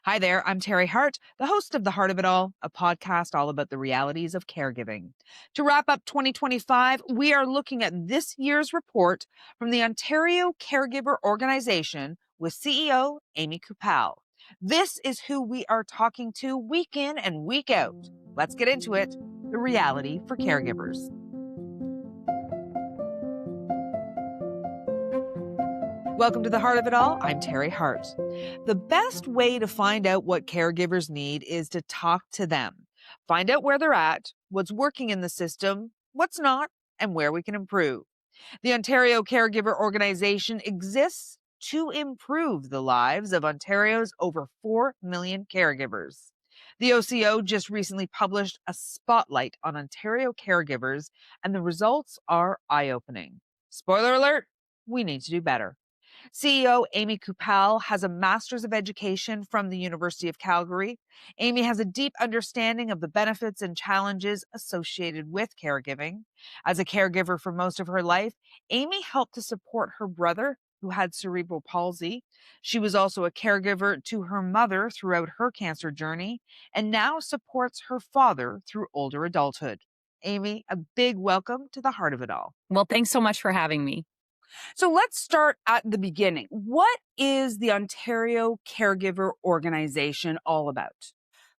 Hi there, I'm Teri Hart, the host of the Hart of It All, a podcast all about the realities of caregiving. To wrap up 2025, we are looking at this year's report from the Ontario Caregiver Organization with CEO Amy Coupal. This is who we are talking to week in and week out. Let's get into it, the reality for caregivers. Welcome to the Heart of It All. I'm Teri Hart. The best way to find out what caregivers need is to talk to them. Find out where they're at, what's working in the system, what's not, and where we can improve. The Ontario Caregiver Organization exists to improve the lives of Ontario's over 4 million caregivers. The OCO just recently published a spotlight on Ontario caregivers, and the results are eye-opening. Spoiler alert, we need to do better. CEO Amy Coupal has a Master's of Education from the University of Calgary. Amy has a deep understanding of the benefits and challenges associated with caregiving. As a caregiver for most of her life, Amy helped to support her brother who had cerebral palsy. She was also a caregiver to her mother throughout her cancer journey and now supports her father through older adulthood. Amy, a big welcome to the Heart of It All. Well, thanks so much for having me. So let's start at the beginning. What is the Ontario Caregiver Organization all about?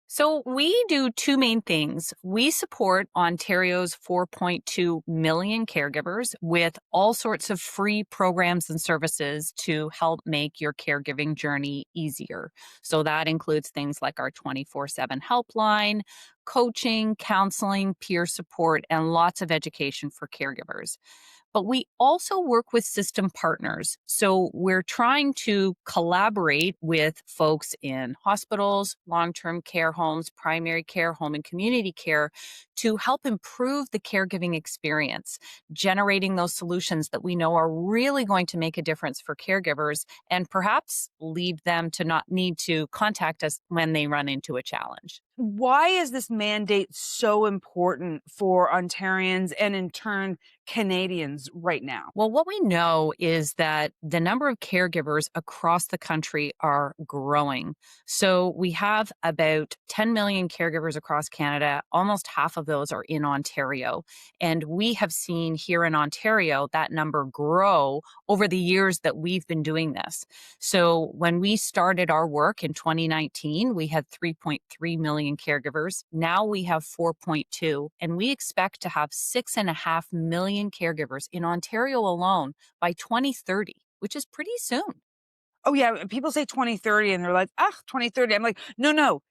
So we do two main things. We support Ontario's 4.2 million caregivers with all sorts of free programs and services to help make your caregiving journey easier. So that includes things like our 24/7 helpline, coaching, counseling, peer support, and lots of education for caregivers. But we also work with system partners. So we're trying to collaborate with folks in hospitals, long-term care homes, primary care, home and community care to help improve the caregiving experience, generating those solutions that we know are really going to make a difference for caregivers and perhaps lead them to not need to contact us when they run into a challenge. Why is this mandate so important for Ontarians and in turn Canadians right now? Well, what we know is that the number of caregivers across the country are growing. So we have about 10 million caregivers across Canada. Almost half of those are in Ontario. And we have seen here in Ontario that number grow over the years that we've been doing this. So when we started our work in 2019, we had 3.3 million caregivers. Now we have 4.2, and we expect to have 6.5 million caregivers in Ontario alone by 2030, which is pretty soon. Oh, yeah. People say 2030 and they're like, 2030. I'm like, no.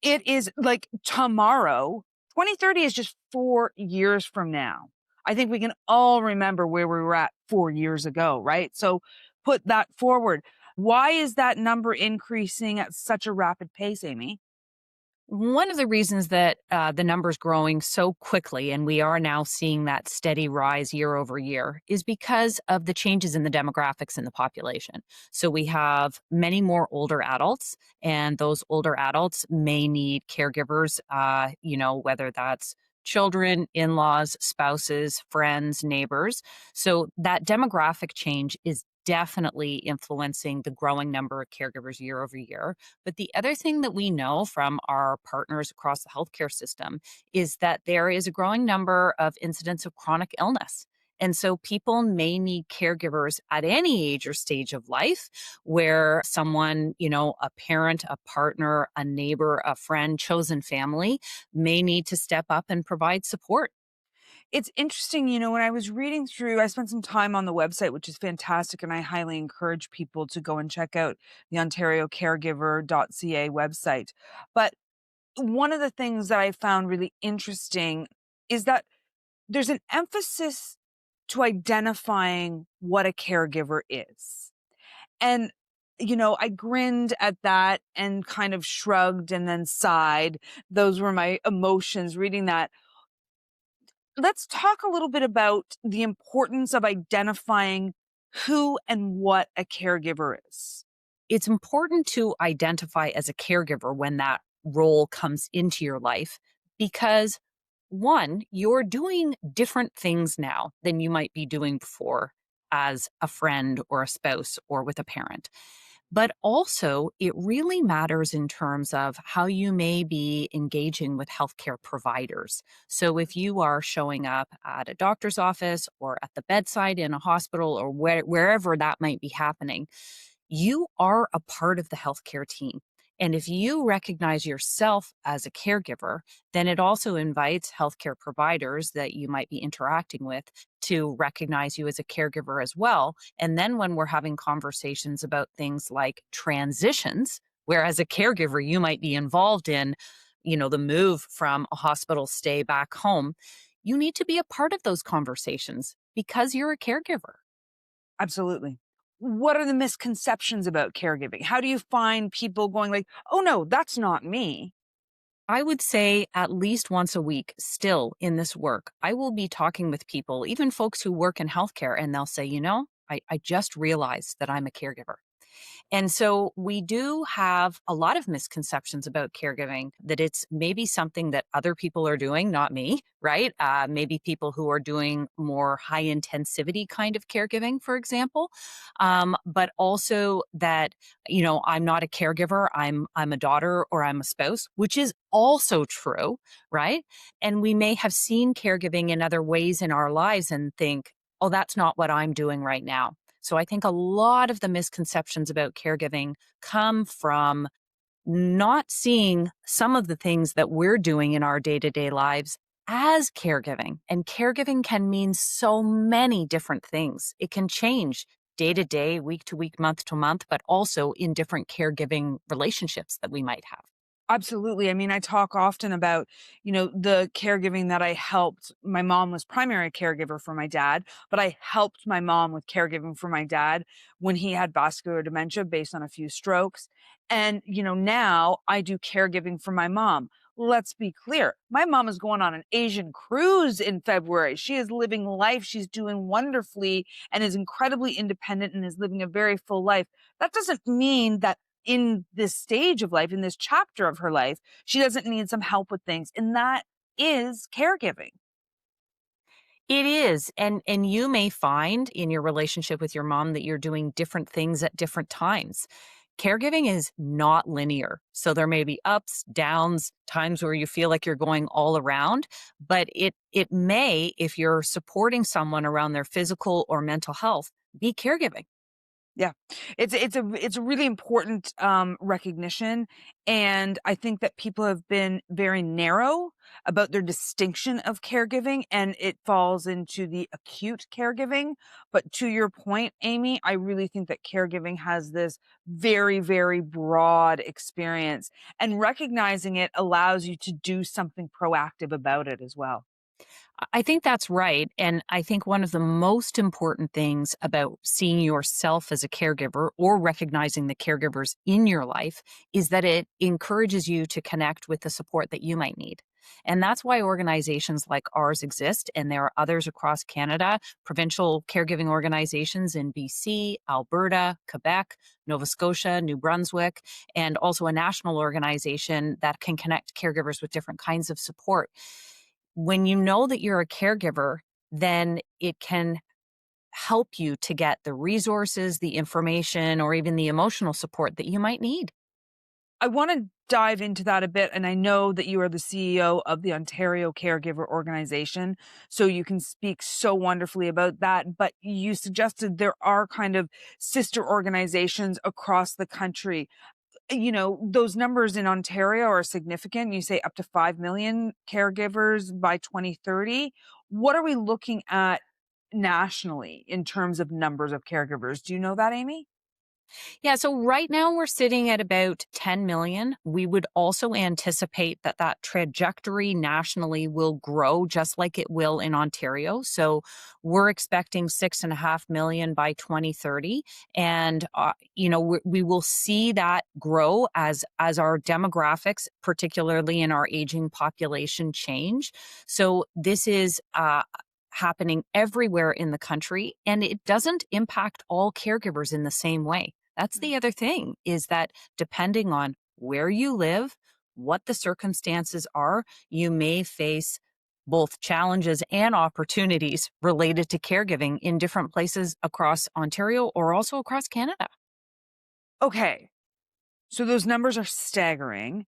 It is like tomorrow. 2030 is just 4 years from now. I think we can all remember where we were at 4 years ago, right? So put that forward. Why is that number increasing at such a rapid pace, Amy? One of the reasons that the numbers growing so quickly, and we are now seeing that steady rise year over year, is because of the changes in the demographics in the population. So we have many more older adults, and those older adults may need caregivers, whether that's children, in-laws, spouses, friends, neighbors. So that demographic change is definitely influencing the growing number of caregivers year over year. But the other thing that we know from our partners across the healthcare system is that there is a growing number of incidents of chronic illness. And so people may need caregivers at any age or stage of life where someone, a parent, a partner, a neighbor, a friend, chosen family may need to step up and provide support. It's interesting, when I was reading through, I spent some time on the website, which is fantastic, and I highly encourage people to go and check out the OntarioCaregiver.ca website. But one of the things that I found really interesting is that there's an emphasis to identifying what a caregiver is. And, I grinned at that and kind of shrugged and then sighed. Those were my emotions reading that. Let's talk a little bit about the importance of identifying who and what a caregiver is. It's important to identify as a caregiver when that role comes into your life because, one, you're doing different things now than you might be doing before as a friend or a spouse or with a parent. But also, it really matters in terms of how you may be engaging with healthcare providers. So, if you are showing up at a doctor's office or at the bedside in a hospital or wherever that might be happening, you are a part of the healthcare team. And if you recognize yourself as a caregiver, then it also invites healthcare providers that you might be interacting with to recognize you as a caregiver as well. And then when we're having conversations about things like transitions, where as a caregiver, you might be involved in, the move from a hospital stay back home, you need to be a part of those conversations because you're a caregiver. Absolutely. What are the misconceptions about caregiving? How do you find people going like, "Oh no, that's not me." I would say at least once a week, still in this work, I will be talking with people, even folks who work in healthcare, and they'll say, I just realized that I'm a caregiver. And so we do have a lot of misconceptions about caregiving, that it's maybe something that other people are doing, not me, right? Maybe people who are doing more high intensivity kind of caregiving, for example. But also that, I'm not a caregiver, I'm a daughter or I'm a spouse, which is also true, right? And we may have seen caregiving in other ways in our lives and think, oh, that's not what I'm doing right now. So I think a lot of the misconceptions about caregiving come from not seeing some of the things that we're doing in our day to day lives as caregiving. And caregiving can mean so many different things. It can change day to day, week to week, month to month, but also in different caregiving relationships that we might have. Absolutely. I mean, I talk often about, the caregiving that I helped. My mom was primary caregiver for my dad, but I helped my mom with caregiving for my dad when he had vascular dementia based on a few strokes. And, now I do caregiving for my mom. Let's be clear. My mom is going on an Asian cruise in February. She is living life. She's doing wonderfully and is incredibly independent and is living a very full life. That doesn't mean that in this stage of life, in this chapter of her life, she doesn't need some help with things. And that is caregiving. It is. And you may find in your relationship with your mom that you're doing different things at different times. Caregiving is not linear. So there may be ups, downs, times where you feel like you're going all around, but it may, if you're supporting someone around their physical or mental health, be caregiving. Yeah. It's a really important recognition. And I think that people have been very narrow about their distinction of caregiving, and it falls into the acute caregiving. But to your point, Amy, I really think that caregiving has this very, very broad experience, and recognizing it allows you to do something proactive about it as well. I think that's right. And I think one of the most important things about seeing yourself as a caregiver or recognizing the caregivers in your life is that it encourages you to connect with the support that you might need. And that's why organizations like ours exist. And there are others across Canada, provincial caregiving organizations in BC, Alberta, Quebec, Nova Scotia, New Brunswick, and also a national organization that can connect caregivers with different kinds of support. When you know that you're a caregiver, then it can help you to get the resources, the information, or even the emotional support that you might need. I want to dive into that a bit. And I know that you are the CEO of the Ontario Caregiver Organization, so you can speak so wonderfully about that. But you suggested there are kind of sister organizations across the country. Those numbers in Ontario are significant. You say up to 5 million caregivers by 2030. What are we looking at nationally in terms of numbers of caregivers? Do you know that, Amy? Yeah, so right now we're sitting at about 10 million. We would also anticipate that that trajectory nationally will grow just like it will in Ontario. So we're expecting 6.5 million by 2030. And, we will see that grow as our demographics, particularly in our aging population, change. So this is, happening everywhere in the country, and it doesn't impact all caregivers in the same way. That's the other thing, is that depending on where you live, what the circumstances are, you may face both challenges and opportunities related to caregiving in different places across Ontario or also across Canada. Okay, so those numbers are staggering.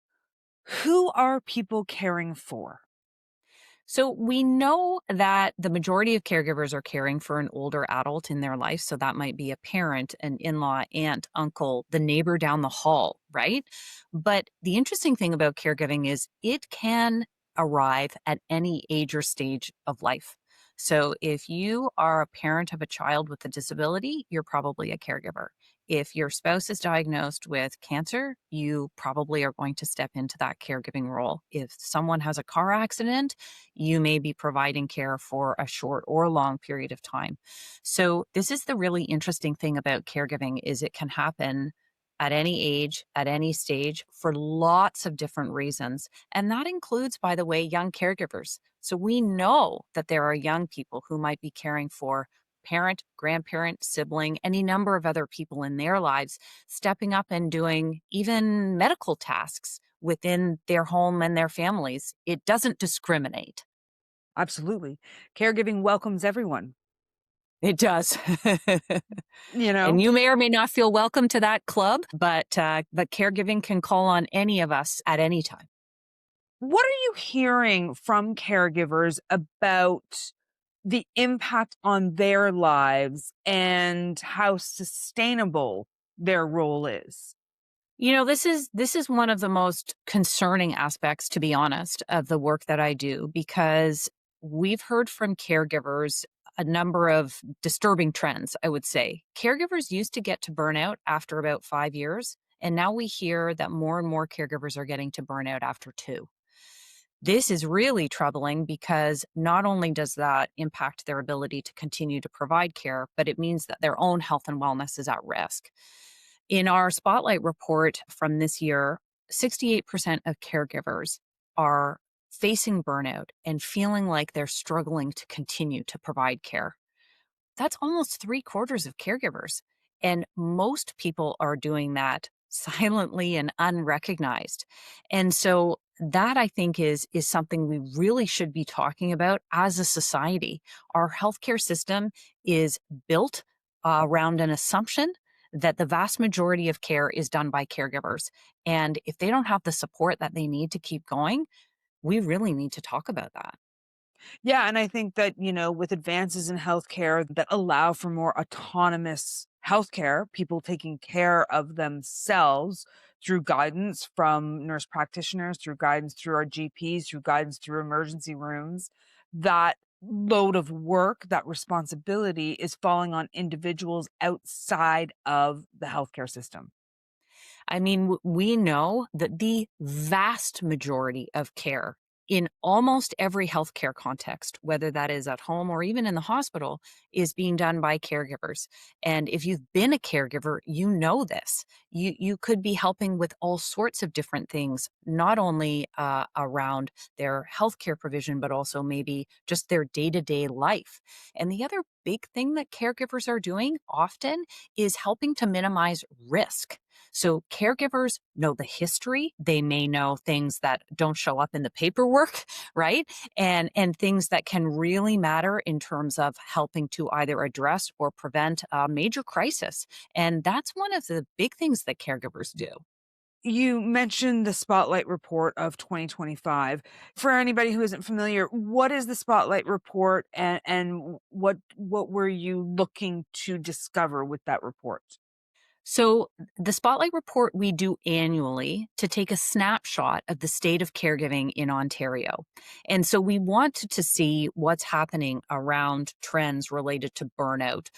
Who are people caring for? So we know that the majority of caregivers are caring for an older adult in their life. So that might be a parent, an in law, aunt, uncle, the neighbor down the hall, right? But the interesting thing about caregiving is it can arrive at any age or stage of life. So if you are a parent of a child with a disability, you're probably a caregiver. If your spouse is diagnosed with cancer, you probably are going to step into that caregiving role. If someone has a car accident, you may be providing care for a short or long period of time. So this is the really interesting thing about caregiving is it can happen at any age, at any stage for lots of different reasons. And that includes, by the way, young caregivers. So we know that there are young people who might be caring for parent, grandparent, sibling, any number of other people in their lives, stepping up and doing even medical tasks within their home and their families. It doesn't discriminate. Absolutely. Caregiving welcomes everyone, It does. you know? And you may or may not feel welcome to that club, but caregiving can call on any of us at any time. What are you hearing from caregivers about the impact on their lives and how sustainable their role is? This is one of the most concerning aspects, to be honest, of the work that I do because we've heard from caregivers a number of disturbing trends, I would say. Caregivers used to get to burnout after about 5 years, and now we hear that more and more caregivers are getting to burnout after 2. This is really troubling because not only does that impact their ability to continue to provide care, but it means that their own health and wellness is at risk. In our Spotlight report from this year, 68% of caregivers are facing burnout and feeling like they're struggling to continue to provide care. That's almost three-quarters of caregivers, and most people are doing that silently and unrecognized. And so that I think is something we really should be talking about as a society. Our healthcare system is built around an assumption that the vast majority of care is done by caregivers. And if they don't have the support that they need to keep going, we really need to talk about that. Yeah, and I think that, with advances in healthcare that allow for more autonomous healthcare, people taking care of themselves through guidance from nurse practitioners, through guidance through our GPs, through guidance through emergency rooms, that load of work, that responsibility is falling on individuals outside of the healthcare system. I mean, we know that the vast majority of care in almost every healthcare context, whether that is at home or even in the hospital, is being done by caregivers. And if you've been a caregiver, you know this. You could be helping with all sorts of different things, not only around their healthcare provision, but also maybe just their day to day life. And the other big thing that caregivers are doing often is helping to minimize risk. So caregivers know the history. They may know things that don't show up in the paperwork, right? And things that can really matter in terms of helping to either address or prevent a major crisis. And that's one of the big things that caregivers do. You mentioned the Spotlight Report of 2025. For anybody who isn't familiar, what is the Spotlight Report and what were you looking to discover with that report? So, the Spotlight Report we do annually to take a snapshot of the state of caregiving in Ontario. And so, we wanted to see what's happening around trends related to burnout,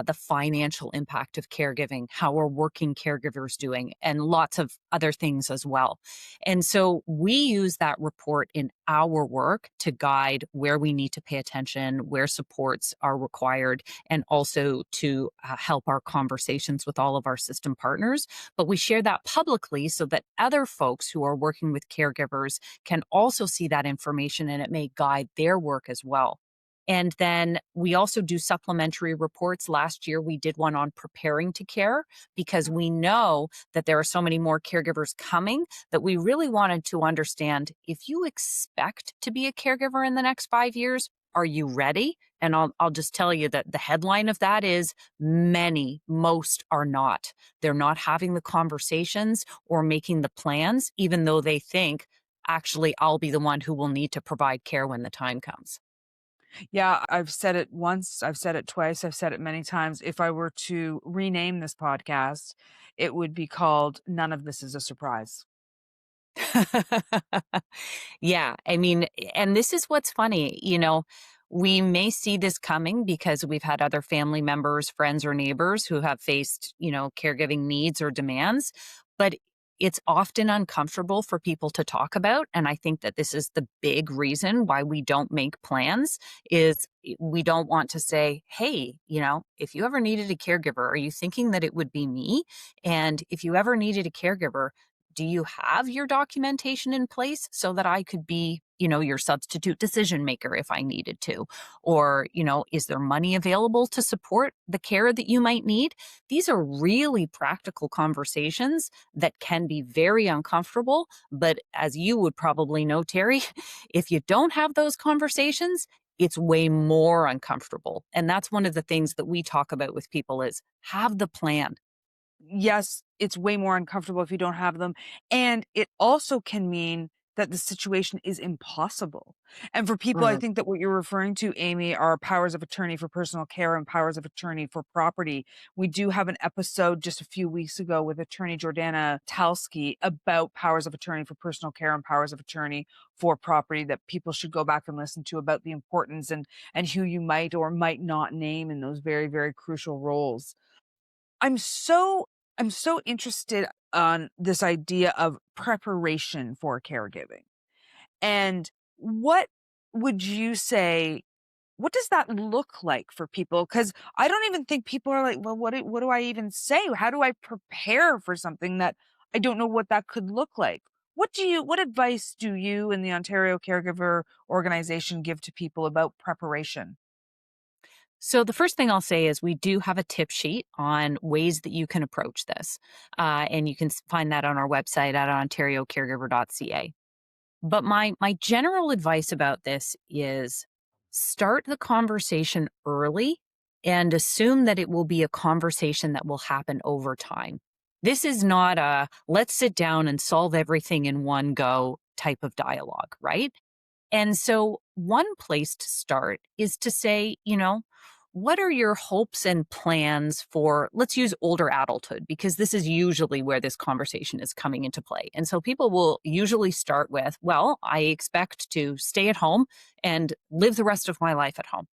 the financial impact of caregiving, how are working caregivers doing, and lots of other things as well. And so, we use that report in our work to guide where we need to pay attention, where supports are required, and also to help our conversations with all of our system partners. But we share that publicly so that other folks who are working with caregivers can also see that information and it may guide their work as well. And then we also do supplementary reports. Last year, we did one on preparing to care because we know that there are so many more caregivers coming that we really wanted to understand if you expect to be a caregiver in the next 5 years, are you ready? And I'll just tell you that the headline of that is most are not. They're not having the conversations or making the plans, even though they think, actually, I'll be the one who will need to provide care when the time comes. Yeah, I've said it once, I've said it twice, I've said it many times. If I were to rename this podcast, it would be called None of This is a Surprise. Yeah, I mean, and this is what's funny, we may see this coming because we've had other family members, friends, or neighbors who have faced, caregiving needs or demands, but it's often uncomfortable for people to talk about. And I think that this is the big reason why we don't make plans is we don't want to say, hey, if you ever needed a caregiver, are you thinking that it would be me? And if you ever needed a caregiver, do you have your documentation in place so that I could be, your substitute decision maker if I needed to? Or, is there money available to support the care that you might need? These are really practical conversations that can be very uncomfortable. But as you would probably know, Terry, if you don't have those conversations, it's way more uncomfortable. And that's one of the things that we talk about with people is have the plan. Yes, it's way more uncomfortable if you don't have them. And it also can mean that the situation is impossible. And for people, I think that what you're referring to, Amy, are powers of attorney for personal care and powers of attorney for property. We do have an episode just a few weeks ago with attorney Jordana Talski about powers of attorney for personal care and powers of attorney for property that people should go back and listen to about the importance and who you might or might not name in those very, very crucial roles. I'm so I'm so interested on this idea of preparation for caregiving. And what would you say what does that look like for people? Cuz I don't even think people are like, well, what do I even say? How do I prepare for something that I don't know what that could look like? What advice do you and the Ontario Caregiver organization give to people about preparation? So, the first thing I'll say is we do have a tip sheet on ways that you can approach this. And you can find that on our website at ontariocaregiver.ca. But my general advice about this is start the conversation early and assume that it will be a conversation that will happen over time. This is not a let's sit down and solve everything in one go type of dialogue, right? And so, one place to start is to say, what are your hopes and plans for, let's use older adulthood, because this is usually where this conversation is coming into play. And so, people will usually start with, well, I expect to stay at home and live the rest of my life at home.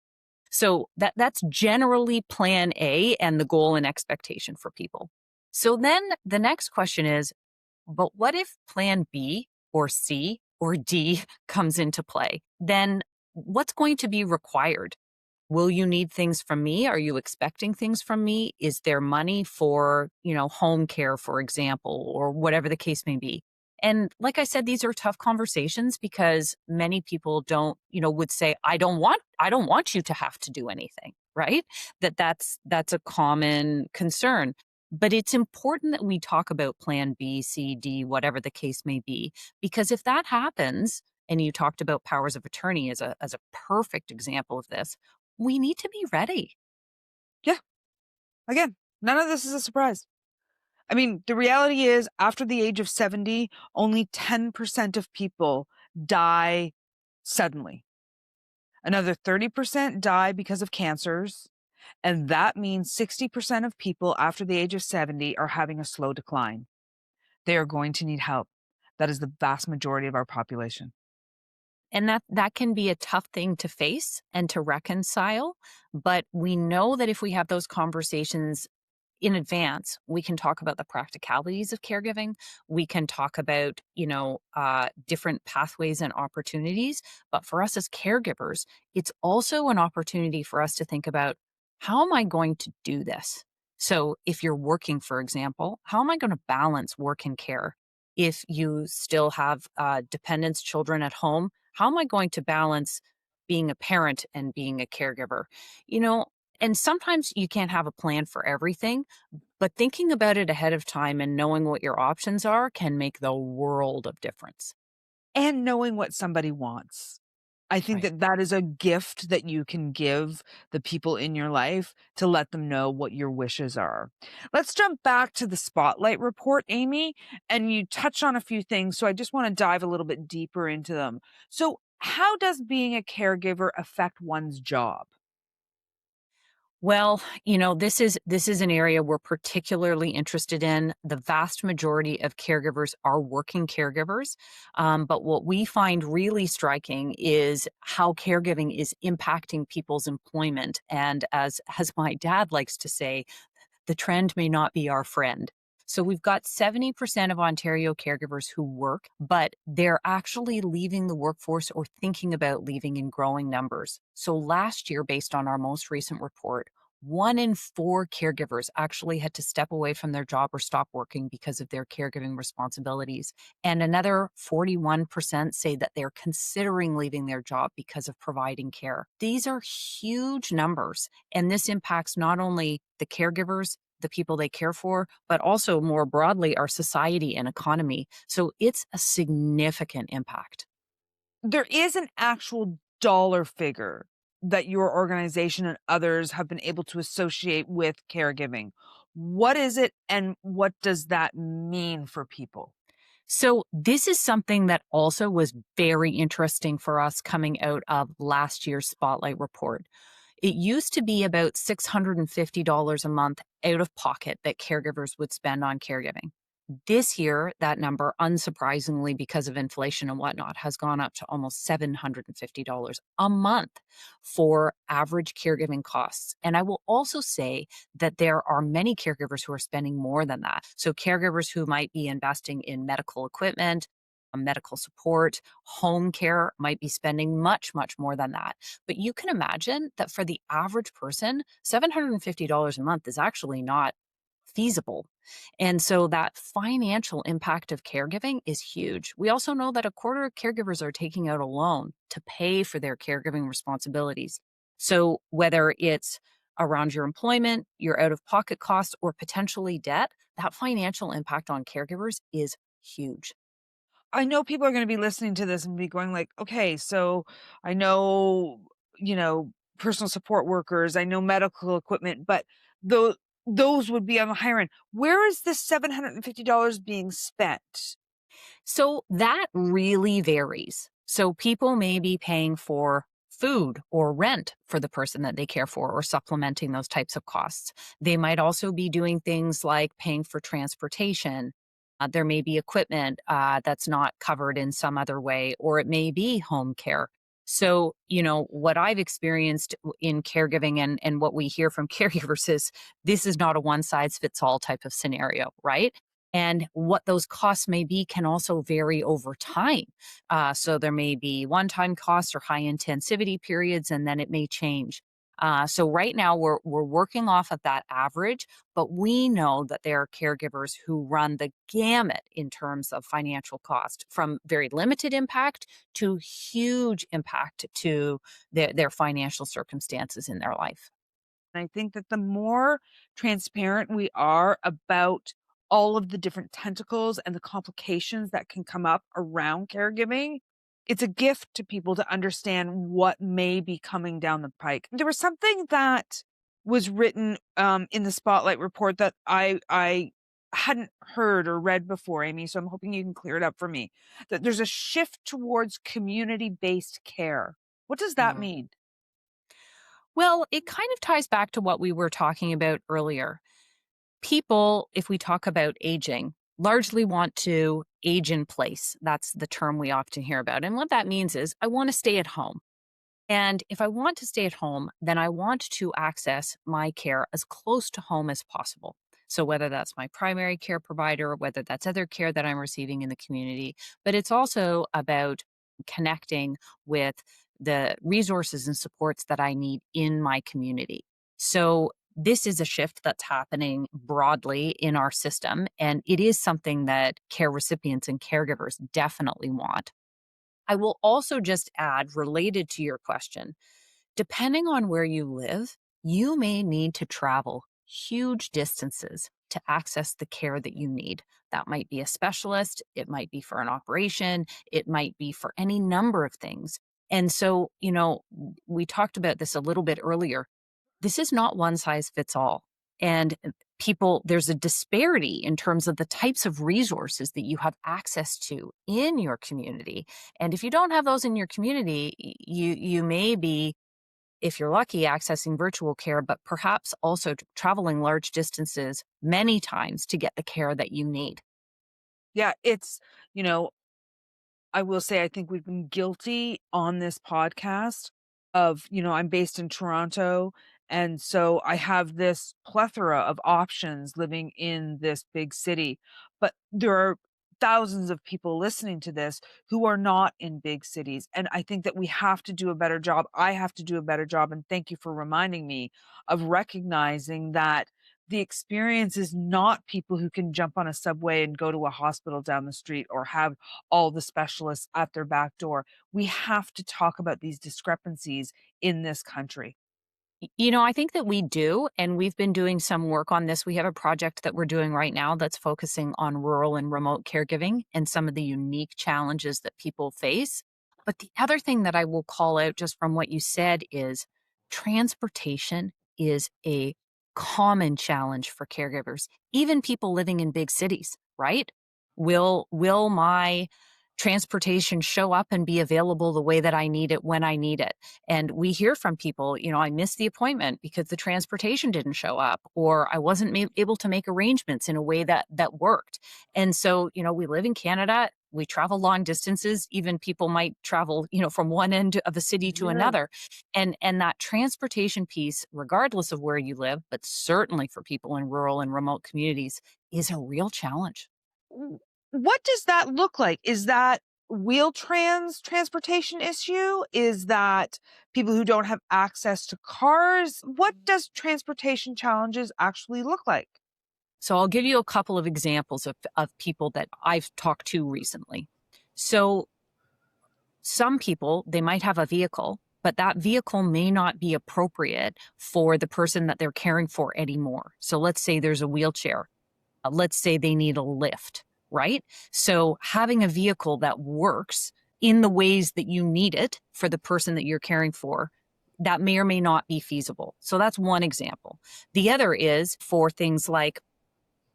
So, that's generally plan A and the goal and expectation for people. So, then the next question is, but what if plan B or C or D comes into play? Then what's going to be required? Will you need things from me? Are you expecting things from me? Is there money for, home care, for example, or whatever the case may be? And like I said, these are tough conversations because many people don't, would say, I don't want you to have to do anything, right? That's a common concern. But it's important that we talk about plan B, C, D, whatever the case may be, because if that happens, and you talked about powers of attorney as a perfect example of this, we need to be ready. Yeah, again, none of this is a surprise. I mean, the reality is after the age of 70, only 10% of people die suddenly. Another 30% die because of cancers. And that means 60% of people after the age of 70 are having a slow decline. They are going to need help. That is the vast majority of our population. And that can be a tough thing to face and to reconcile, but we know that if we have those conversations in advance, we can talk about the practicalities of caregiving. We can talk about, different pathways and opportunities. But for us as caregivers, it's also an opportunity for us to think about how am I going to do this? So if you're working, for example, how am I going to balance work and care? If you still have dependents, children at home, how am I going to balance being a parent and being a caregiver? You know, and sometimes you can't have a plan for everything, but thinking about it ahead of time and knowing what your options are can make the world of difference. And knowing what somebody wants. I think Right. that that is a gift that you can give the people in your life to let them know what your wishes are. Let's jump back to the Spotlight report, Amy, and you touched on a few things, so I just want to dive a little bit deeper into them. So, how does being a caregiver affect one's job? Well, this is an area we're particularly interested in. The vast majority of caregivers are working caregivers, but what we find really striking is how caregiving is impacting people's employment. And as my dad likes to say, the trend may not be our friend. So we've got 70% of Ontario caregivers who work, but they're actually leaving the workforce or thinking about leaving in growing numbers. So last year, based on our most recent report, 1 in 4 caregivers actually had to step away from their job or stop working because of their caregiving responsibilities. And another 41% say that they're considering leaving their job because of providing care. These are huge numbers. And this impacts not only the caregivers, the people they care for, but also more broadly our society and economy. So it's a significant impact. There is an actual dollar figure that your organization and others have been able to associate with caregiving. What is it and what does that mean for people? So, this is something that also was very interesting for us coming out of last year's Spotlight report. It used to be about $650 a month out of pocket that caregivers would spend on caregiving. This year, that number, unsurprisingly, because of inflation and whatnot, has gone up to almost $750 a month for average caregiving costs. And I will also say that there are many caregivers who are spending more than that. So, caregivers who might be investing in medical equipment, medical support, home care might be spending much, much more than that. But you can imagine that for the average person, $750 a month is actually not feasible. And so that financial impact of caregiving is huge. We also know that a quarter of caregivers are taking out a loan to pay for their caregiving responsibilities. So whether it's around your employment, your out of pocket costs, or potentially debt, that financial impact on caregivers is huge. I know people are gonna be listening to this and be going like, "Okay, so I know, you know, personal support workers, I know medical equipment, but tho those would be on the higher end. Where is this $750 being spent?" So that really varies. So people may be paying for food or rent for the person that they care for or supplementing those types of costs. They might also be doing things like paying for transportation. There may be equipment that's not covered in some other way, or it may be home care. So, what I've experienced in caregiving and what we hear from caregivers is this is not a one size fits all type of scenario, right? And what those costs may be can also vary over time. So there may be one time costs or high intensivity periods, and then it may change. So right now we're working off of that average, but we know that there are caregivers who run the gamut in terms of financial cost, from very limited impact to huge impact to their financial circumstances in their life. I think that the more transparent we are about all of the different tentacles and the complications that can come up around caregiving, it's a gift to people to understand what may be coming down the pike. There was something that was written in the Spotlight report that I hadn't heard or read before, Amy. So I'm hoping you can clear it up for me. That there's a shift towards community based care. What does that Mm. mean? Well, it kind of ties back to what we were talking about earlier. People, if we talk about aging, largely want to age in place. That's the term we often hear about. And what that means is I want to stay at home. And if I want to stay at home, then I want to access my care as close to home as possible. So, whether that's my primary care provider, whether that's other care that I'm receiving in the community, but it's also about connecting with the resources and supports that I need in my community. So, this is a shift that's happening broadly in our system, and it is something that care recipients and caregivers definitely want. I will also just add, related to your question, depending on where you live, you may need to travel huge distances to access the care that you need. That might be a specialist, it might be for an operation, it might be for any number of things. And so, we talked about this a little bit earlier. This is not one size fits all. And there's a disparity in terms of the types of resources that you have access to in your community. And if you don't have those in your community, you may be, if you're lucky, accessing virtual care, but perhaps also traveling large distances many times to get the care that you need. Yeah, you know, I will say I think we've been guilty on this podcast of, I'm based in Toronto. And so I have this plethora of options living in this big city. But there are thousands of people listening to this who are not in big cities. And I think that we have to do a better job. I have to do a better job. And thank you for reminding me of recognizing that the experience is not people who can jump on a subway and go to a hospital down the street or have all the specialists at their back door. We have to talk about these discrepancies in this country. I think that we do, and we've been doing some work on this. We have a project that we're doing right now that's focusing on rural and remote caregiving and some of the unique challenges that people face. But the other thing that I will call out just from what you said is transportation is a common challenge for caregivers, even people living in big cities, right? Will my transportation show up and be available the way that I need it when I need it? And we hear from people, I missed the appointment because the transportation didn't show up, or I wasn't able to make arrangements in a way that worked. And so, we live in Canada. We travel long distances. Even people might travel, from one end of a city to Yeah. another. And that transportation piece, regardless of where you live, but certainly for people in rural and remote communities, is a real challenge. What does that look like? Is that transportation issue? Is that people who don't have access to cars? What does transportation challenges actually look like? So I'll give you a couple of examples of people that I've talked to recently. So some people, they might have a vehicle, but that vehicle may not be appropriate for the person that they're caring for anymore. So let's say there's a wheelchair. Let's say they need a lift, right? So having a vehicle that works in the ways that you need it for the person that you're caring for, that may or may not be feasible. So that's one example. The other is for things like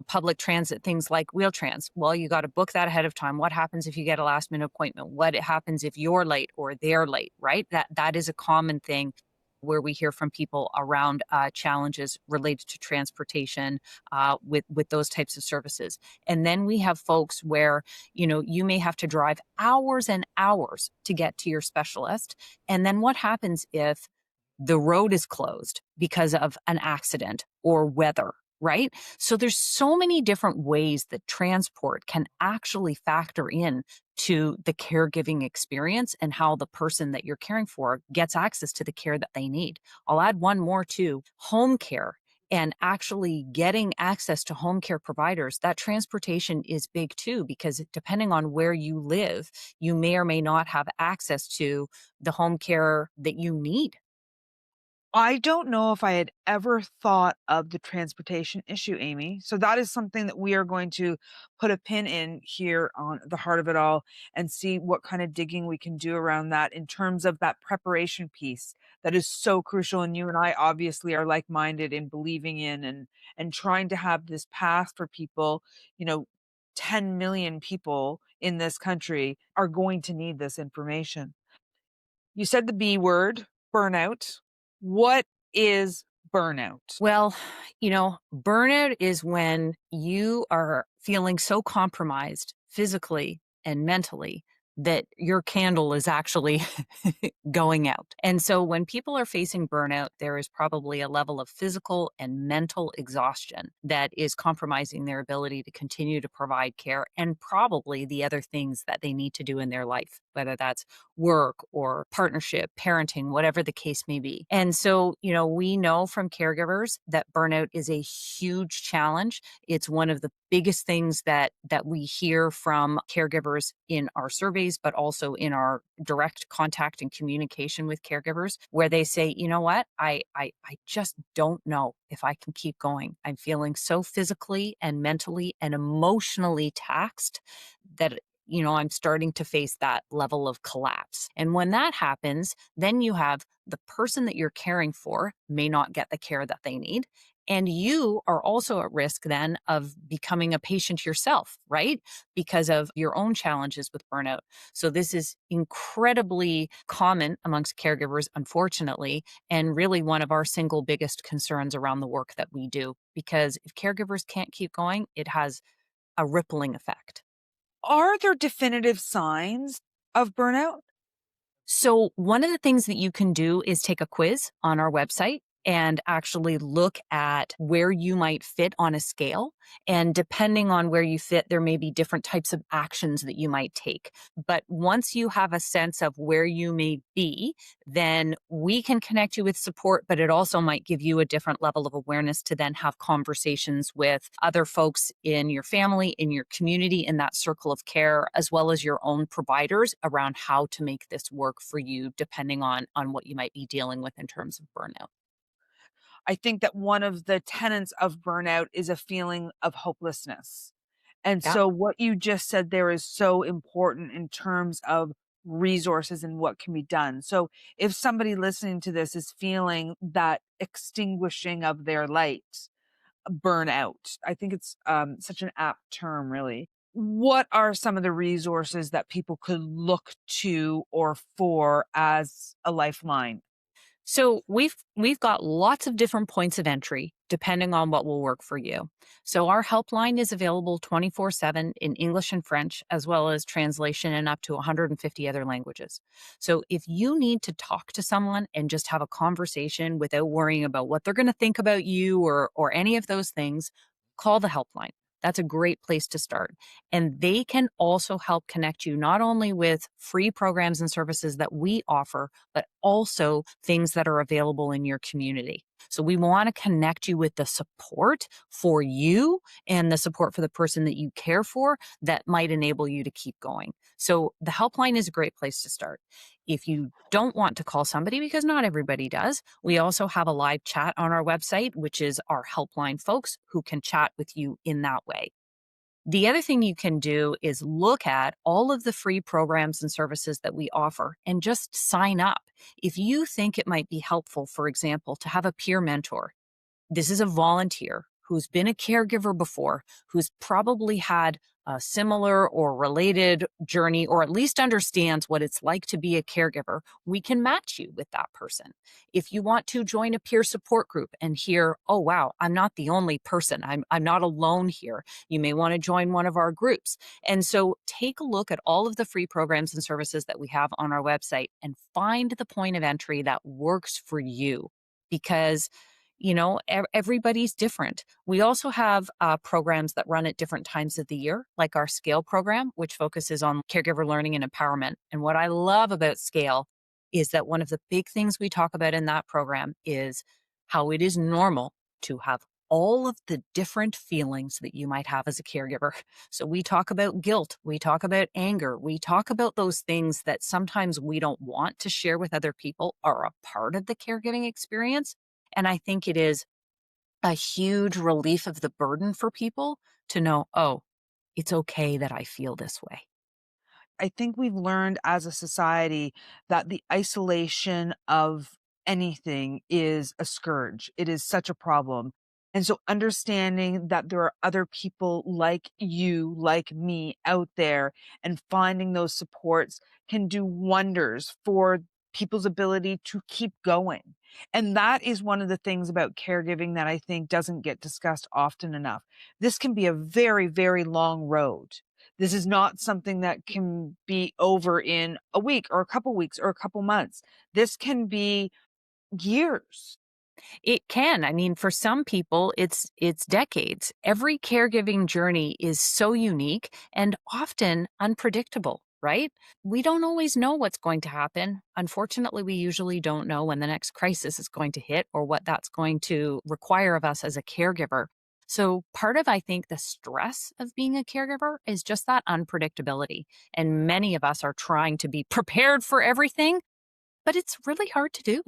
public transit, things like Wheel-Trans. Well, you got to book that ahead of time. What happens if you get a last minute appointment? What happens if you're late or they're late, right? That is a common thing where we hear from people around challenges related to transportation with those types of services. And then we have folks where, you may have to drive hours and hours to get to your specialist. And then what happens if the road is closed because of an accident or weather, right? So there's so many different ways that transport can actually factor in to the caregiving experience and how the person that you're caring for gets access to the care that they need. I'll add one more too, home care and actually getting access to home care providers. That transportation is big too, because depending on where you live, you may or may not have access to the home care that you need. I don't know if I had ever thought of the transportation issue, Amy. So that is something that we are going to put a pin in here on the heart of it all and see what kind of digging we can do around that in terms of that preparation piece that is so crucial. And you and I obviously are like-minded in believing in and trying to have this path for people, you know, 10 million people in this country are going to need this information. You said the B word, burnout. What is burnout? Well, burnout is when you are feeling so compromised physically and mentally that your candle is actually going out. And so when people are facing burnout, there is probably a level of physical and mental exhaustion that is compromising their ability to continue to provide care and probably the other things that they need to do in their life, whether that's work or partnership, parenting, whatever the case may be. And so, we know from caregivers that burnout is a huge challenge. It's one of the biggest things that we hear from caregivers in our surveys, but also in our direct contact and communication with caregivers, where they say, you know what, I just don't know if I can keep going. I'm feeling so physically and mentally and emotionally taxed that I'm starting to face that level of collapse. And when that happens, then you have the person that you're caring for may not get the care that they need. And you are also at risk then of becoming a patient yourself, right? Because of your own challenges with burnout. So, this is incredibly common amongst caregivers, unfortunately, and really one of our single biggest concerns around the work that we do. Because if caregivers can't keep going, it has a rippling effect. Are there definitive signs of burnout? So, one of the things that you can do is take a quiz on our website and actually look at where you might fit on a scale. And depending on where you fit, there may be different types of actions that you might take. But once you have a sense of where you may be, then we can connect you with support, but it also might give you a different level of awareness to then have conversations with other folks in your family, in your community, in that circle of care, as well as your own providers around how to make this work for you, depending on what you might be dealing with in terms of burnout. I think that one of the tenets of burnout is a feeling of hopelessness. And Yeah. so what you just said there is so important in terms of resources and what can be done. So if somebody listening to this is feeling that extinguishing of their light, burnout, I think it's such an apt term, really. What are some of the resources that people could look to or for as a lifeline? So we've got lots of different points of entry depending on what will work for you. So our helpline is available 24/7 in English and French, as well as translation in up to 150 other languages. So if you need to talk to someone and just have a conversation without worrying about what they're going to think about you or any of those things, call the helpline. That's a great place to start. And they can also help connect you not only with free programs and services that we offer, but also things that are available in your community. So we want to connect you with the support for you and the support for the person that you care for that might enable you to keep going. So the helpline is a great place to start. If you don't want to call somebody, because not everybody does, we also have a live chat on our website, which is our helpline folks who can chat with you in that way. The other thing you can do is look at all of the free programs and services that we offer and just sign up. If you think it might be helpful, for example, to have a peer mentor, this is a volunteer who's been a caregiver before, who's probably had a similar or related journey, or at least understands what it's like to be a caregiver. We can match you with that person. If you want to join a peer support group and hear, oh, wow, I'm not the only person, I'm not alone here, you may want to join one of our groups. And so take a look at all of the free programs and services that we have on our website and find the point of entry that works for you, because everybody's different. We also have programs that run at different times of the year, like our SCALE program, which focuses on caregiver learning and empowerment. And what I love about SCALE is that one of the big things we talk about in that program is how it is normal to have all of the different feelings that you might have as a caregiver. So we talk about guilt, we talk about anger, we talk about those things that sometimes we don't want to share with other people are a part of the caregiving experience. And I think it is a huge relief of the burden for people to know, oh, it's okay that I feel this way. I think we've learned as a society that the isolation of anything is a scourge. It is such a problem. And so understanding that there are other people like you, like me out there, and finding those supports can do wonders for people's ability to keep going. And that is one of the things about caregiving that I think doesn't get discussed often enough. This can be a very, very long road. This is not something that can be over in a week or a couple weeks or a couple months. This can be years. It can. I mean, for some people, it's decades. Every caregiving journey is so unique and often unpredictable, right? We don't always know what's going to happen. Unfortunately, we usually don't know when the next crisis is going to hit or what that's going to require of us as a caregiver. So, part of, I think, the stress of being a caregiver is just that unpredictability. And many of us are trying to be prepared for everything, but it's really hard to do.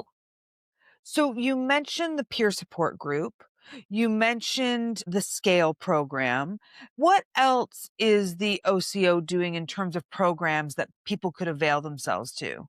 So you mentioned the peer support group. You mentioned the SCALE program. What else is the OCO doing in terms of programs that people could avail themselves to?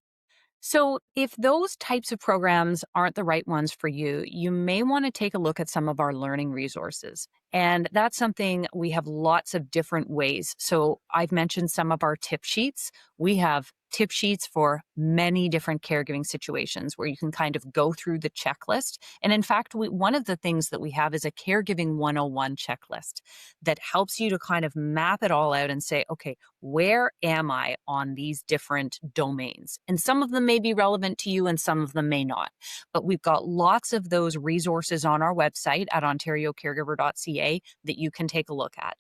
So, if those types of programs aren't the right ones for you, you may want to take a look at some of our learning resources. And that's something we have lots of different ways. So, I've mentioned some of our tip sheets. We have tip sheets for many different caregiving situations where you can kind of go through the checklist. And in fact, one of the things that we have is a Caregiving 101 checklist that helps you to kind of map it all out and say, okay, where am I on these different domains? And some of them may be relevant to you and some of them may not. But we've got lots of those resources on our website at ontariocaregiver.ca that you can take a look at.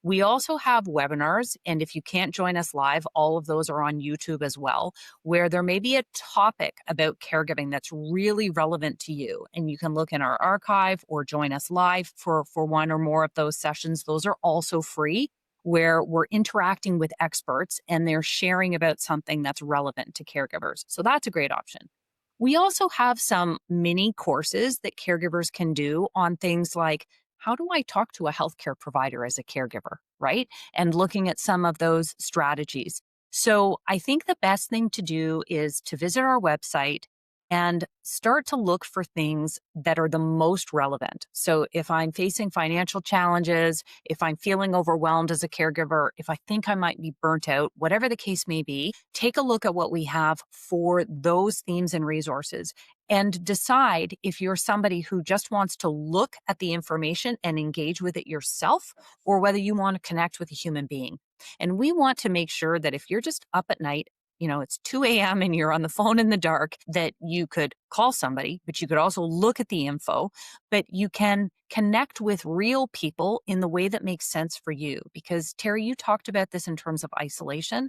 We also have webinars, and if you can't join us live, all of those are on YouTube as well, where there may be a topic about caregiving that's really relevant to you. And you can look in our archive or join us live for one or more of those sessions. Those are also free, where we're interacting with experts and they're sharing about something that's relevant to caregivers. So that's a great option. We also have some mini courses that caregivers can do on things like, how do I talk to a healthcare provider as a caregiver, right? And looking at some of those strategies. So I think the best thing to do is to visit our website and start to look for things that are the most relevant. So if I'm facing financial challenges, if I'm feeling overwhelmed as a caregiver, if I think I might be burnt out, whatever the case may be, take a look at what we have for those themes and resources and decide if you're somebody who just wants to look at the information and engage with it yourself, or whether you want to connect with a human being. And we want to make sure that if you're just up at night, it's 2 a.m. and you're on the phone in the dark, that you could call somebody, but you could also look at the info, but you can connect with real people in the way that makes sense for you. Because Teri, you talked about this in terms of isolation.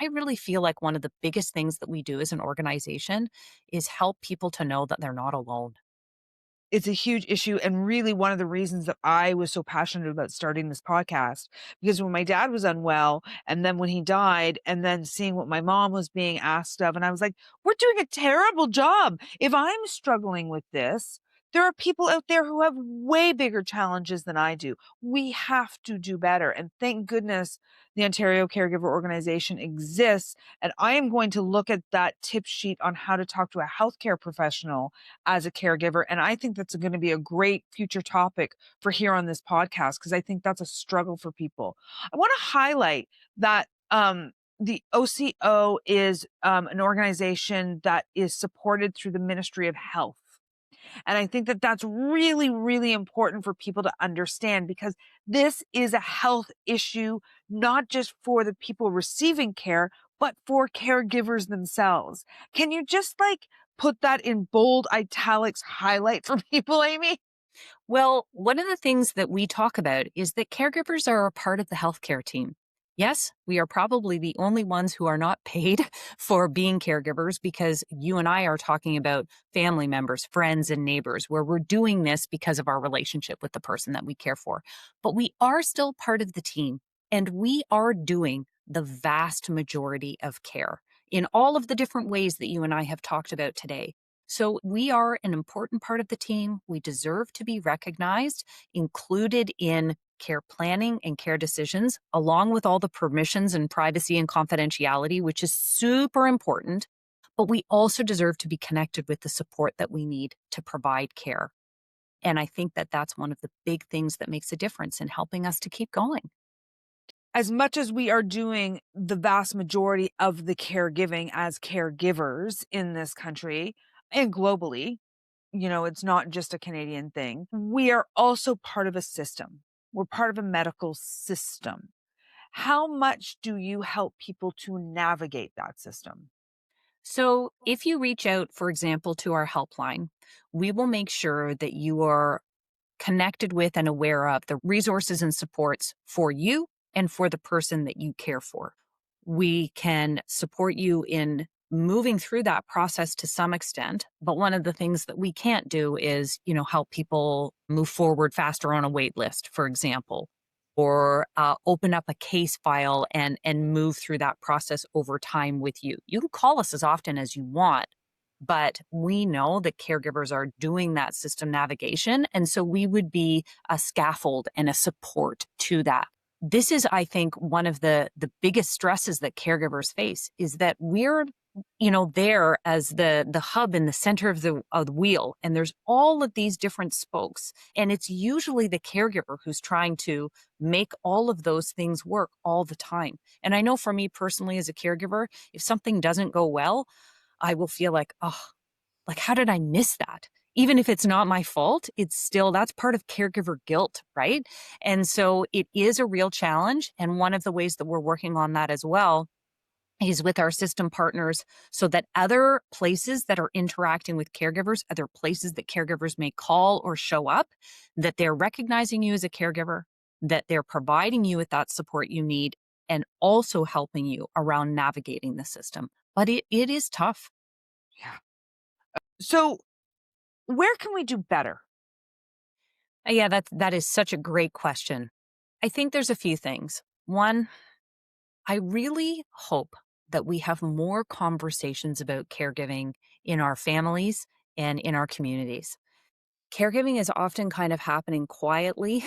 I really feel like one of the biggest things that we do as an organization is help people to know that they're not alone. It's a huge issue and really one of the reasons that I was so passionate about starting this podcast, because when my dad was unwell and then when he died and then seeing what my mom was being asked of, and I was like, we're doing a terrible job. If I'm struggling with this, there are people out there who have way bigger challenges than I do. We have to do better. And thank goodness the Ontario Caregiver Organization exists. And I am going to look at that tip sheet on how to talk to a healthcare professional as a caregiver. And I think that's going to be a great future topic for here on this podcast, because I think that's a struggle for people. I want to highlight that the OCO is an organization that is supported through the Ministry of Health. And I think that that's really, really important for people to understand, because this is a health issue, not just for the people receiving care, but for caregivers themselves. Can you just put that in bold italics highlight for people, Amy? Well, one of the things that we talk about is that caregivers are a part of the healthcare team. Yes, we are probably the only ones who are not paid for being caregivers, because you and I are talking about family members, friends, and neighbors, where we're doing this because of our relationship with the person that we care for. But we are still part of the team, and we are doing the vast majority of care in all of the different ways that you and I have talked about today. So we are an important part of the team. We deserve to be recognized, included in care planning and care decisions, along with all the permissions and privacy and confidentiality, which is super important. But we also deserve to be connected with the support that we need to provide care. And I think that that's one of the big things that makes a difference in helping us to keep going. As much as we are doing the vast majority of the caregiving as caregivers in this country and globally, it's not just a Canadian thing. We are also part of a system. We're part of a medical system. How much do you help people to navigate that system? So if you reach out, for example, to our helpline, we will make sure that you are connected with and aware of the resources and supports for you and for the person that you care for. We can support you in moving through that process to some extent, but one of the things that we can't do is, help people move forward faster on a wait list, for example, or open up a case file and move through that process over time with you. You can call us as often as you want, But we know that caregivers are doing that system navigation. And so we would be a scaffold and a support to that. This is, I think, one of the biggest stresses that caregivers face is that we're, there as the hub in the center of the wheel. And there's all of these different spokes. And it's usually the caregiver who's trying to make all of those things work all the time. And I know for me personally as a caregiver, if something doesn't go well, I will feel like, oh, like, how did I miss that? Even if it's not my fault, it's still, that's part of caregiver guilt, right? And so it is a real challenge. And one of the ways that we're working on that as well is with our system partners so that other places that are interacting with caregivers, other places that caregivers may call or show up, that they're recognizing you as a caregiver, that they're providing you with that support you need, and also helping you around navigating the system. But it is tough. Yeah. So, where can we do better? Yeah, that is such a great question. I think there's a few things. One, I really hope that we have more conversations about caregiving in our families and in our communities. Caregiving is often kind of happening quietly,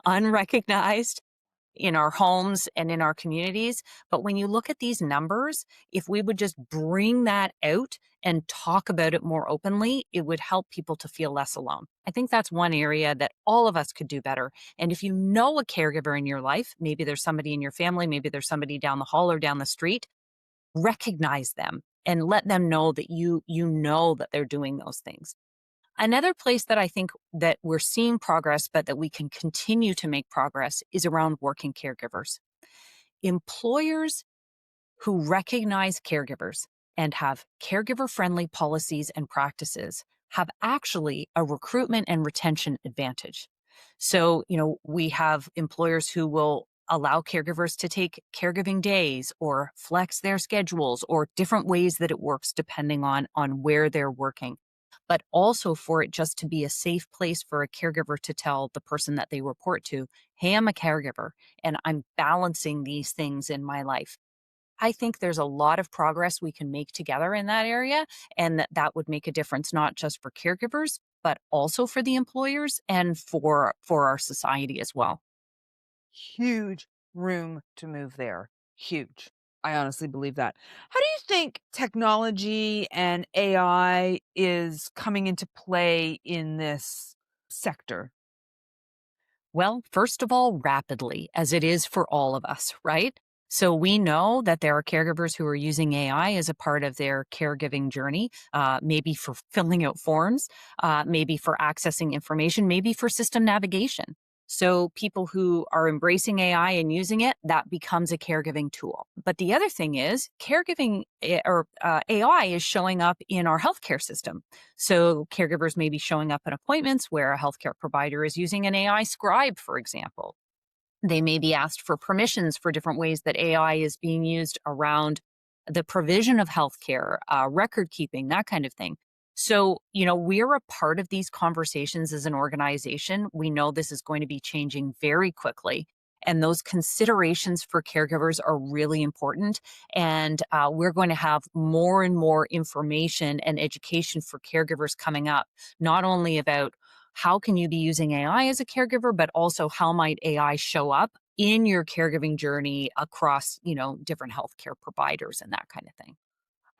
unrecognized, in our homes and in our communities. But when you look at these numbers, if we would just bring that out and talk about it more openly, it would help people to feel less alone. I think that's one area that all of us could do better. And if you know a caregiver in your life, maybe there's somebody in your family, maybe there's somebody down the hall or down the street, recognize them and let them know that you know that they're doing those things. Another place that I think that we're seeing progress, but that we can continue to make progress is around working caregivers. Employers who recognize caregivers and have caregiver friendly policies and practices have actually a recruitment and retention advantage. So, we have employers who will allow caregivers to take caregiving days or flex their schedules or different ways that it works depending on where they're working, but also for it just to be a safe place for a caregiver to tell the person that they report to, hey, I'm a caregiver and I'm balancing these things in my life. I think there's a lot of progress we can make together in that area, and that would make a difference not just for caregivers, but also for the employers and for our society as well. Huge room to move there. Huge. I honestly believe that. How do you think technology and AI is coming into play in this sector? Well, first of all, rapidly, as it is for all of us, right? So we know that there are caregivers who are using AI as a part of their caregiving journey, maybe for filling out forms, maybe for accessing information, maybe for system navigation. So people who are embracing AI and using it, that becomes a caregiving tool. But the other thing is caregiving or AI is showing up in our healthcare system. So caregivers may be showing up at appointments where a healthcare provider is using an AI scribe, for example. They may be asked for permissions for different ways that AI is being used around the provision of healthcare, record keeping, that kind of thing. So, we're a part of these conversations as an organization. We know this is going to be changing very quickly. And those considerations for caregivers are really important. And we're going to have more and more information and education for caregivers coming up, not only about how can you be using AI as a caregiver, but also how might AI show up in your caregiving journey across, different healthcare providers and that kind of thing.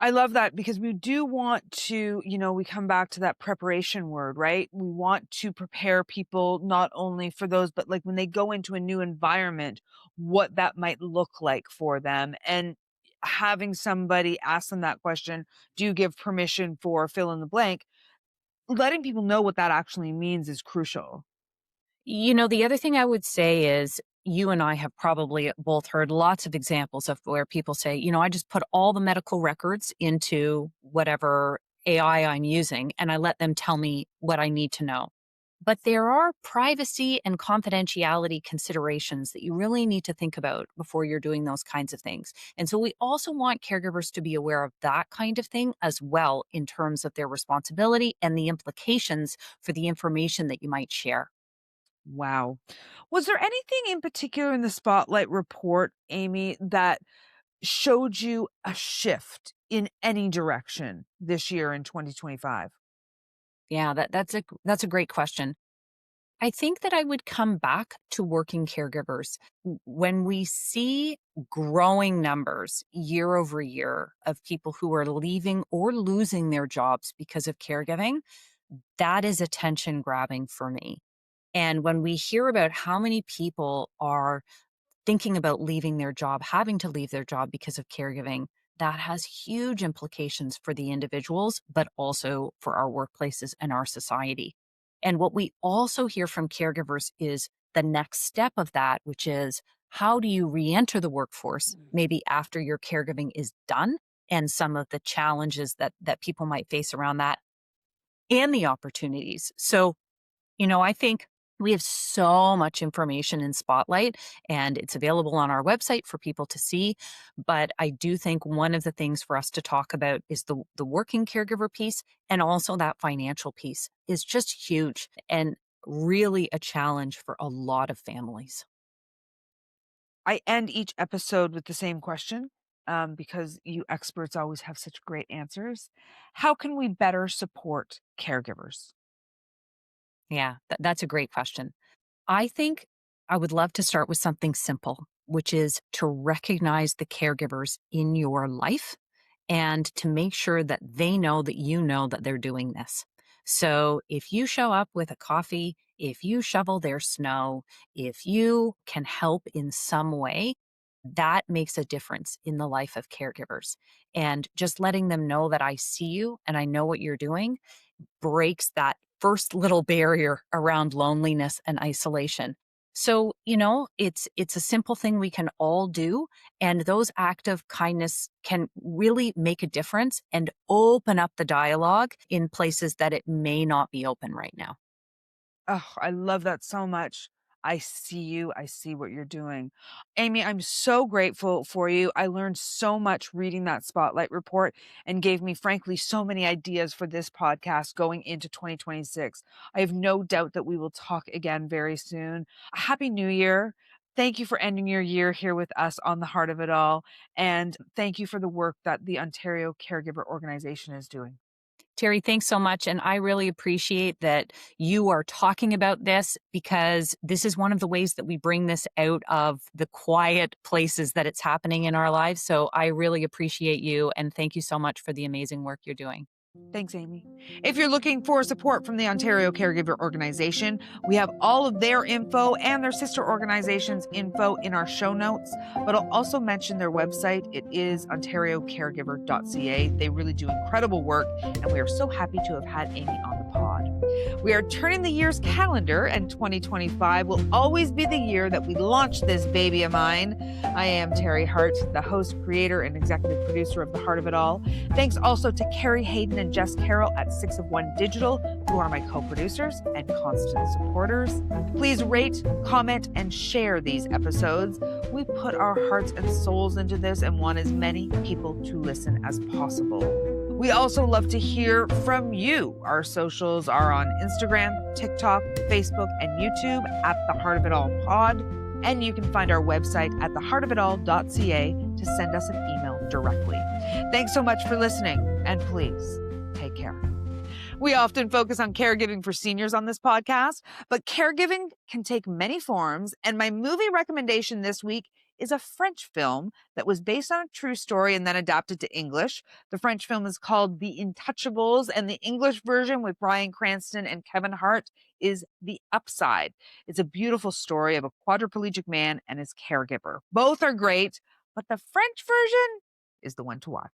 I love that because we do want to, we come back to that preparation word, right? We want to prepare people not only for those, but like when they go into a new environment, what that might look like for them. And having somebody ask them that question, do you give permission for fill in the blank? Letting people know what that actually means is crucial. The other thing I would say is you and I have probably both heard lots of examples of where people say, I just put all the medical records into whatever AI I'm using and I let them tell me what I need to know. But there are privacy and confidentiality considerations that you really need to think about before you're doing those kinds of things. And so we also want caregivers to be aware of that kind of thing as well in terms of their responsibility and the implications for the information that you might share. Wow. Was there anything in particular in the Spotlight report, Amy, that showed you a shift in any direction this year in 2025? Yeah, that's a great question. I think that I would come back to working caregivers. When we see growing numbers year over year of people who are leaving or losing their jobs because of caregiving, that is attention grabbing for me. And when we hear about how many people are thinking about leaving their job, having to leave their job because of caregiving, that has huge implications for the individuals, but also for our workplaces and our society. And what we also hear from caregivers is the next step of that, which is how do you re enter the workforce maybe after your caregiving is done, and some of the challenges that people might face around that and the opportunities. So I think we have so much information in Spotlight, and it's available on our website for people to see. But I do think one of the things for us to talk about is the working caregiver piece, and also that financial piece is just huge and really a challenge for a lot of families. I end each episode with the same question because you experts always have such great answers. How can we better support caregivers? Yeah, that's a great question. I think I would love to start with something simple, which is to recognize the caregivers in your life and to make sure that they know that you know that they're doing this. So if you show up with a coffee, if you shovel their snow, if you can help in some way, that makes a difference in the life of caregivers. And just letting them know that I see you and I know what you're doing breaks that first little barrier around loneliness and isolation. So, it's a simple thing we can all do, and those acts of kindness can really make a difference and open up the dialogue in places that it may not be open right now. Oh, I love that so much. I see you. I see what you're doing. Amy, I'm so grateful for you. I learned so much reading that Spotlight report and gave me, frankly, so many ideas for this podcast going into 2026. I have no doubt that we will talk again very soon. Happy New Year. Thank you for ending your year here with us on the Heart of It All. And thank you for the work that the Ontario Caregiver Organization is doing. Terry, thanks so much. And I really appreciate that you are talking about this, because this is one of the ways that we bring this out of the quiet places that it's happening in our lives. So I really appreciate you. And thank you so much for the amazing work you're doing. Thanks, Amy. If you're looking for support from the Ontario Caregiver Organization, we have all of their info and their sister organizations' info in our show notes, but I'll also mention their website. It is ontariocaregiver.ca. They really do incredible work, and we are so happy to have had Amy on the pod. We are turning the year's calendar, and 2025 will always be the year that we launch this baby of mine. I am Teri Hart, the host, creator, and executive producer of The Heart of It All. Thanks also to Carrie, Hayden, and Jess Carroll at 6 of 1 Digital, who are my co-producers and constant supporters. Please rate, comment, and share these episodes. We put our hearts and souls into this and want as many people to listen as possible. We also love to hear from you. Our socials are on Instagram, TikTok, Facebook, and YouTube at The Heart of It All Pod. And you can find our website at theheartofitall.ca to send us an email directly. Thanks so much for listening, and please take care. We often focus on caregiving for seniors on this podcast, but caregiving can take many forms, and my movie recommendation this week is a French film that was based on a true story and then adapted to English. The French film is called The Intouchables, and the English version with Bryan Cranston and Kevin Hart is The Upside. It's a beautiful story of a quadriplegic man and his caregiver. Both are great, but the French version is the one to watch.